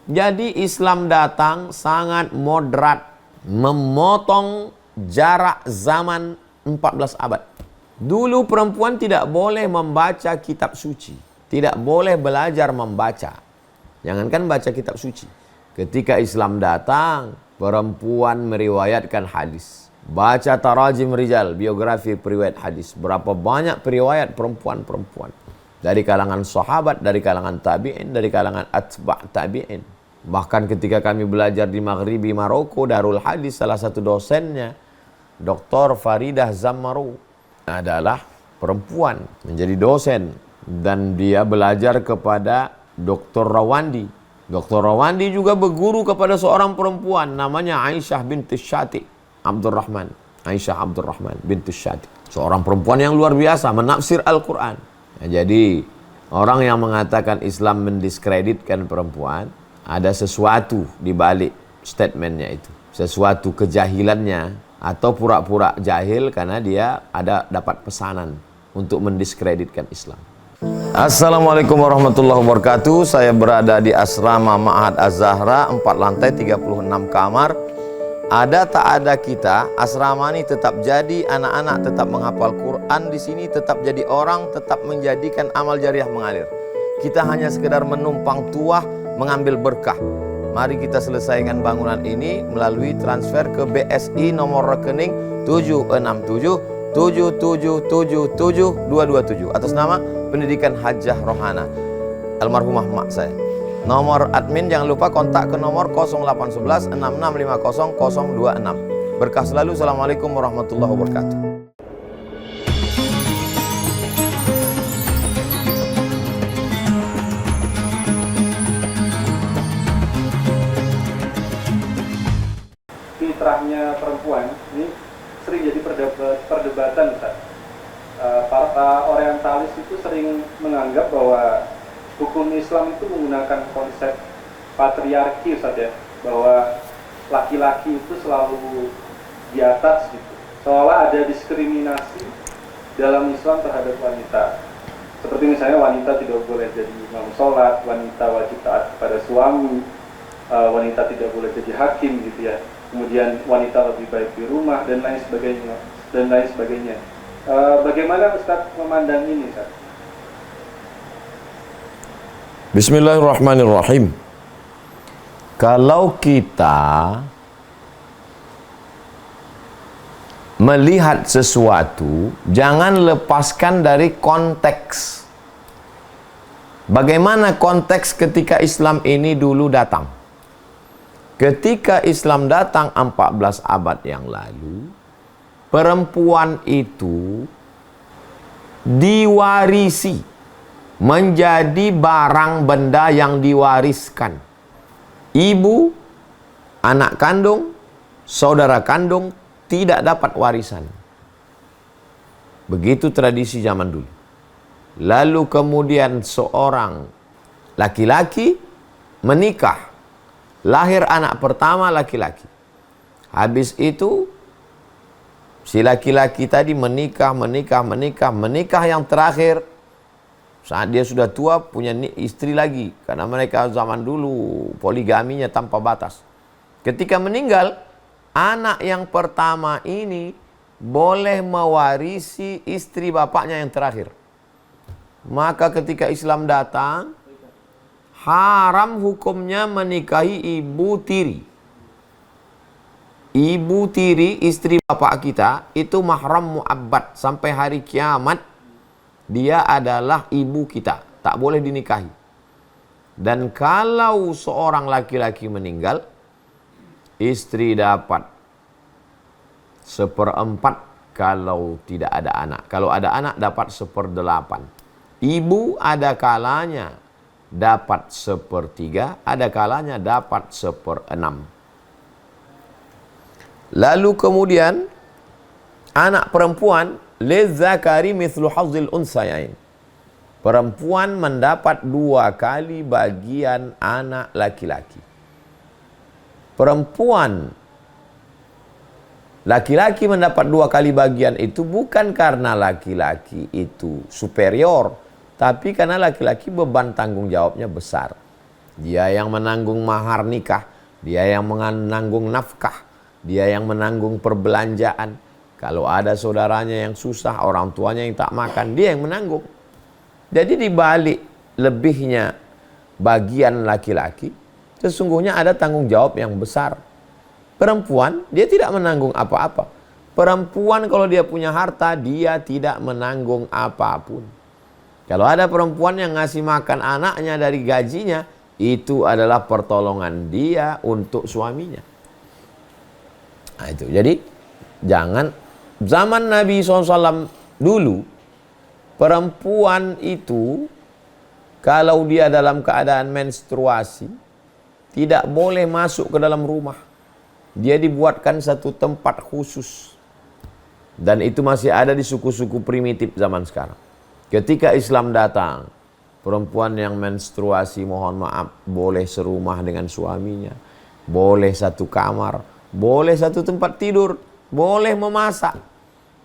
Jadi Islam datang sangat moderat, memotong jarak zaman 14 abad. Dulu perempuan tidak boleh membaca kitab suci, tidak boleh belajar membaca, jangankan baca kitab suci. Ketika Islam datang, perempuan meriwayatkan hadis. Baca tarajim rijal, biografi periwayat hadis. Berapa banyak periwayat perempuan-perempuan. Dari kalangan sahabat, dari kalangan tabi'in, dari kalangan atba' tabi'in. Bahkan ketika kami belajar di Maghribi Maroko, Darul Hadis, salah satu dosennya, Dr. Faridah Zammaru, adalah perempuan, menjadi dosen. Dan dia belajar kepada Dr. Rawandi. Dr. Rawandi juga berguru kepada seorang perempuan, namanya Aisyah binti Syati. Abdurrahman, Aisyah Abdurrahman binti Syati. Seorang perempuan yang luar biasa, menafsir Al-Quran. Jadi, orang yang mengatakan Islam mendiskreditkan perempuan, ada sesuatu di balik statementnya itu. Sesuatu kejahilannya, atau pura-pura jahil karena dia dapat pesanan untuk mendiskreditkan Islam. Assalamualaikum warahmatullahi wabarakatuh. Saya berada di asrama Ma'had Az-Zahra, 4 lantai 36 kamar. Ada tak ada kita, asrama ini tetap jadi, anak-anak tetap menghafal Quran di sini, tetap jadi orang, tetap menjadikan amal jariah mengalir. Kita hanya sekedar menumpang tuah, mengambil berkah. Mari kita selesaikan bangunan ini melalui transfer ke BSI nomor rekening 767 7777227 atas nama Pendidikan Hajah Rohana, almarhumah mak saya. Nomor admin jangan lupa kontak ke nomor 0811 6650 026. Berkah selalu. Assalamualaikum warahmatullahi wabarakatuh. Fitrahnya perempuan ini sering jadi perdebatan, Ustaz. Para orientalis itu sering menganggap bahwa hukum Islam itu menggunakan konsep patriarki, Ustaz, ya, bahwa laki-laki itu selalu di atas gitu. Seolah ada diskriminasi dalam Islam terhadap wanita. Seperti misalnya wanita tidak boleh jadi imam sholat, wanita wajib taat kepada suami, wanita tidak boleh jadi hakim gitu ya. Kemudian wanita lebih baik di rumah dan lain sebagainya. Bagaimana Ustaz memandang ini, Ustaz? Bismillahirrahmanirrahim. Kalau kita melihat sesuatu, jangan lepaskan dari konteks. Bagaimana konteks ketika Islam ini dulu datang? Ketika Islam datang 14 abad yang lalu, perempuan itu diwarisi, menjadi barang benda yang diwariskan. Ibu, anak kandung, saudara kandung tidak dapat warisan. Begitu tradisi zaman dulu. Lalu kemudian seorang laki-laki menikah, lahir anak pertama laki-laki. Habis itu si laki-laki tadi menikah yang terakhir saat dia sudah tua punya istri lagi, karena mereka zaman dulu poligaminya tanpa batas. Ketika meninggal, anak yang pertama ini boleh mewarisi istri bapaknya yang terakhir. Maka ketika Islam datang, haram hukumnya menikahi ibu tiri. Ibu tiri, istri bapak kita, itu mahram mu'abbad sampai hari kiamat. Dia adalah ibu kita, tak boleh dinikahi. Dan kalau seorang laki-laki meninggal, istri dapat 1/4 kalau tidak ada anak. Kalau ada anak dapat 1/8. Ibu ada kalanya dapat 1/3, ada kalanya dapat 1/6. Lalu kemudian anak perempuan lizzakari mithlu hazzil unsayain. Perempuan mendapat 2 kali bagian anak laki-laki. Perempuan laki-laki mendapat 2 kali bagian itu bukan karena laki-laki itu superior, tapi karena laki-laki beban tanggung jawabnya besar. Dia yang menanggung mahar nikah, dia yang menanggung nafkah, dia yang menanggung perbelanjaan. Kalau ada saudaranya yang susah, orang tuanya yang tak makan, dia yang menanggung. Jadi di balik lebihnya bagian laki-laki, sesungguhnya ada tanggung jawab yang besar. Perempuan, dia tidak menanggung apa-apa. Perempuan kalau dia punya harta, dia tidak menanggung apapun. Kalau ada perempuan yang ngasih makan anaknya dari gajinya, itu adalah pertolongan dia untuk suaminya. Nah itu, jadi jangan, zaman Nabi SAW dulu, perempuan itu kalau dia dalam keadaan menstruasi, tidak boleh masuk ke dalam rumah. Dia dibuatkan satu tempat khusus. Dan itu masih ada di suku-suku primitif zaman sekarang. Ketika Islam datang, perempuan yang menstruasi, mohon maaf, boleh serumah dengan suaminya, boleh satu kamar, boleh satu tempat tidur, boleh memasak.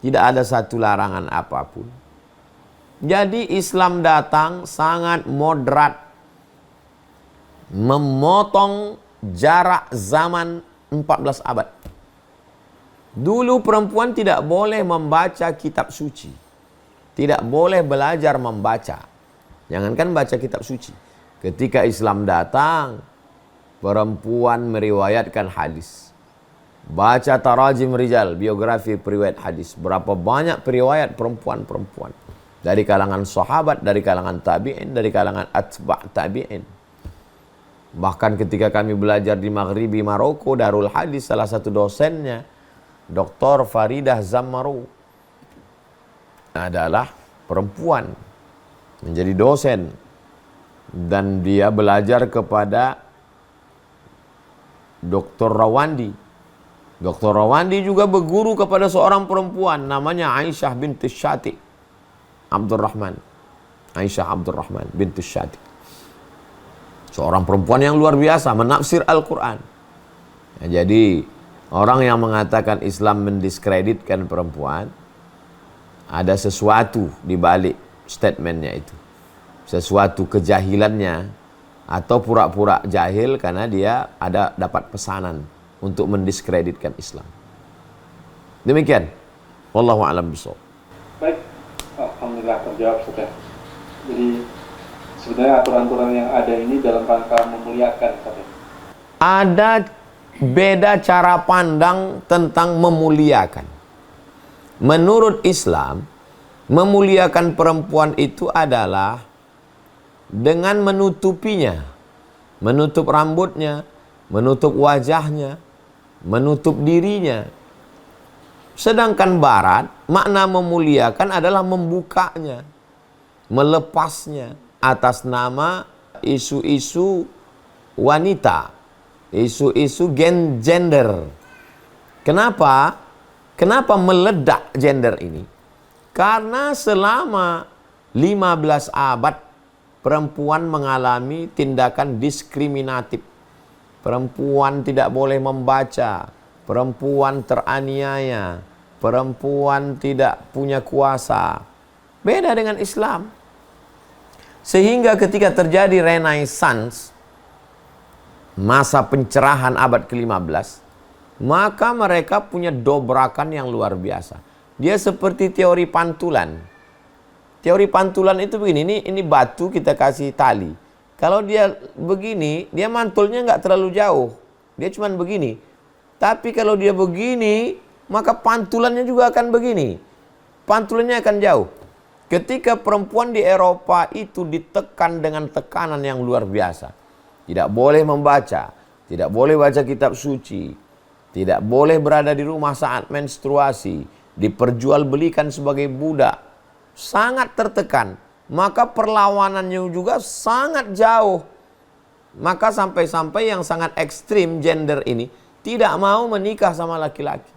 Tidak ada satu larangan apapun. Jadi Islam datang sangat moderat, memotong jarak zaman 14 abad. Dulu perempuan tidak boleh membaca kitab suci. Tidak boleh belajar membaca. Jangankan baca kitab suci. Ketika Islam datang, perempuan meriwayatkan hadis. Baca tarajim rijal, biografi periwayat hadis. Berapa banyak periwayat perempuan-perempuan. Dari kalangan sahabat, dari kalangan tabi'in, dari kalangan atba' tabi'in. Bahkan ketika kami belajar di Maghribi Maroko, Darul Hadis, salah satu dosennya, Dr. Faridah Zammaru, adalah perempuan, menjadi dosen. Dan dia belajar kepada Dr. Rawandi. Dr. Rawandi juga berguru kepada seorang perempuan, namanya Aisyah binti Syati Abdurrahman. Aisyah Abdurrahman binti Syati. Seorang perempuan yang luar biasa menafsir Al-Quran. Ya, jadi orang yang mengatakan Islam mendiskreditkan perempuan, ada sesuatu di balik statementnya itu. Sesuatu kejahilannya, atau pura-pura jahil karena dia ada dapat pesanan untuk mendiskreditkan Islam. Demikian. Wallahu a'lam bishawab. Baik, alhamdulillah terjawab sudah. Jadi sebenarnya aturan-aturan yang ada ini dalam rangka memuliakan, Ustaz. Ada beda cara pandang tentang memuliakan. Menurut Islam, memuliakan perempuan itu adalah dengan menutupinya, menutup rambutnya, menutup wajahnya, menutup dirinya. Sedangkan Barat, makna memuliakan adalah membukanya, melepasnya atas nama isu-isu wanita, isu-isu gender. Kenapa? Kenapa meledak gender ini? Karena selama 15 abad perempuan mengalami tindakan diskriminatif. Perempuan tidak boleh membaca, perempuan teraniaya, perempuan tidak punya kuasa. Beda dengan Islam. Sehingga ketika terjadi Renaissance, masa pencerahan abad ke-15, maka mereka punya dobrakan yang luar biasa. Dia seperti teori pantulan. Teori pantulan itu begini, ini batu kita kasih tali. Kalau dia begini, dia mantulnya nggak terlalu jauh. Dia cuma begini. Tapi kalau dia begini, maka pantulannya juga akan begini. Pantulannya akan jauh. Ketika perempuan di Eropa itu ditekan dengan tekanan yang luar biasa. Tidak boleh membaca, tidak boleh baca kitab suci, tidak boleh berada di rumah saat menstruasi, diperjualbelikan sebagai budak. Sangat tertekan. Maka perlawanannya juga sangat jauh. Maka sampai-sampai yang sangat ekstrim gender ini tidak mau menikah sama laki-laki.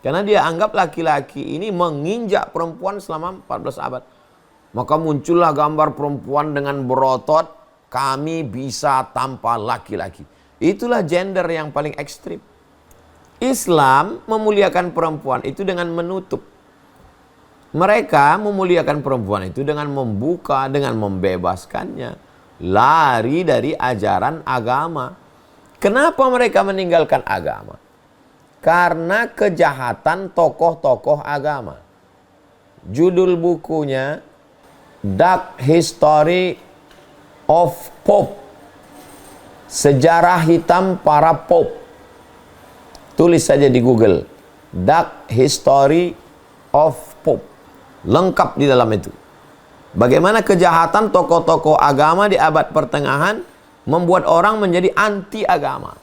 Karena dia anggap laki-laki ini menginjak perempuan selama 14 abad. Maka muncullah gambar perempuan dengan berotot, kami bisa tanpa laki-laki. Itulah gender yang paling ekstrim. Islam memuliakan perempuan itu dengan menutup. Mereka memuliakan perempuan itu dengan membuka, dengan membebaskannya. lari dari ajaran agama. Kenapa mereka meninggalkan agama? Karena kejahatan tokoh-tokoh agama. Judul bukunya Dark History of Pope. Sejarah hitam para Pope. Tulis saja di Google. Dark History of Pope. Lengkap di dalam itu. Bagaimana kejahatan tokoh-tokoh agama di abad pertengahan membuat orang menjadi anti agama.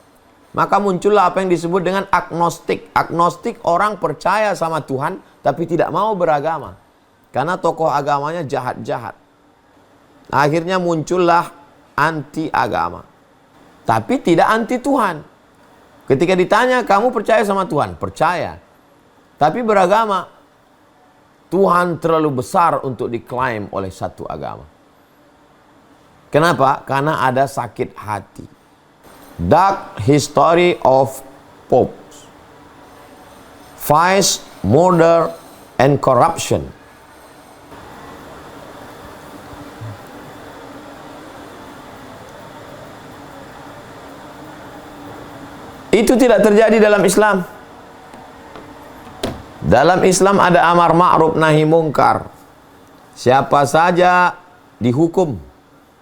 Maka muncullah apa yang disebut dengan agnostik. Agnostik orang percaya sama Tuhan tapi tidak mau beragama. Karena tokoh agamanya jahat-jahat. Akhirnya muncullah anti agama. Tapi tidak anti Tuhan. Ketika ditanya, kamu percaya sama Tuhan? Percaya. Tapi beragama. Tuhan terlalu besar untuk diklaim oleh satu agama. Kenapa? Karena ada sakit hati. Dark History of Popes. Vice, Murder, and Corruption. Itu tidak terjadi dalam Islam. Dalam Islam ada amar ma'ruf nahi mungkar. Siapa saja dihukum.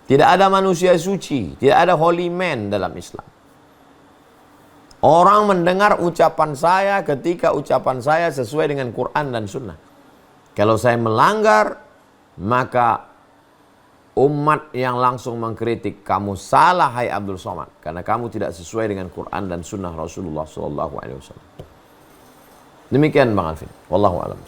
Tidak ada manusia suci, tidak ada holy man dalam Islam. Orang mendengar ucapan saya ketika ucapan saya sesuai dengan Quran dan Sunnah. Kalau saya melanggar, maka umat yang langsung mengkritik, kamu salah hai Abdul Somad, karena kamu tidak sesuai dengan Quran dan Sunnah Rasulullah SAW. Demikian Bang Alvin. Wallahu a'lam.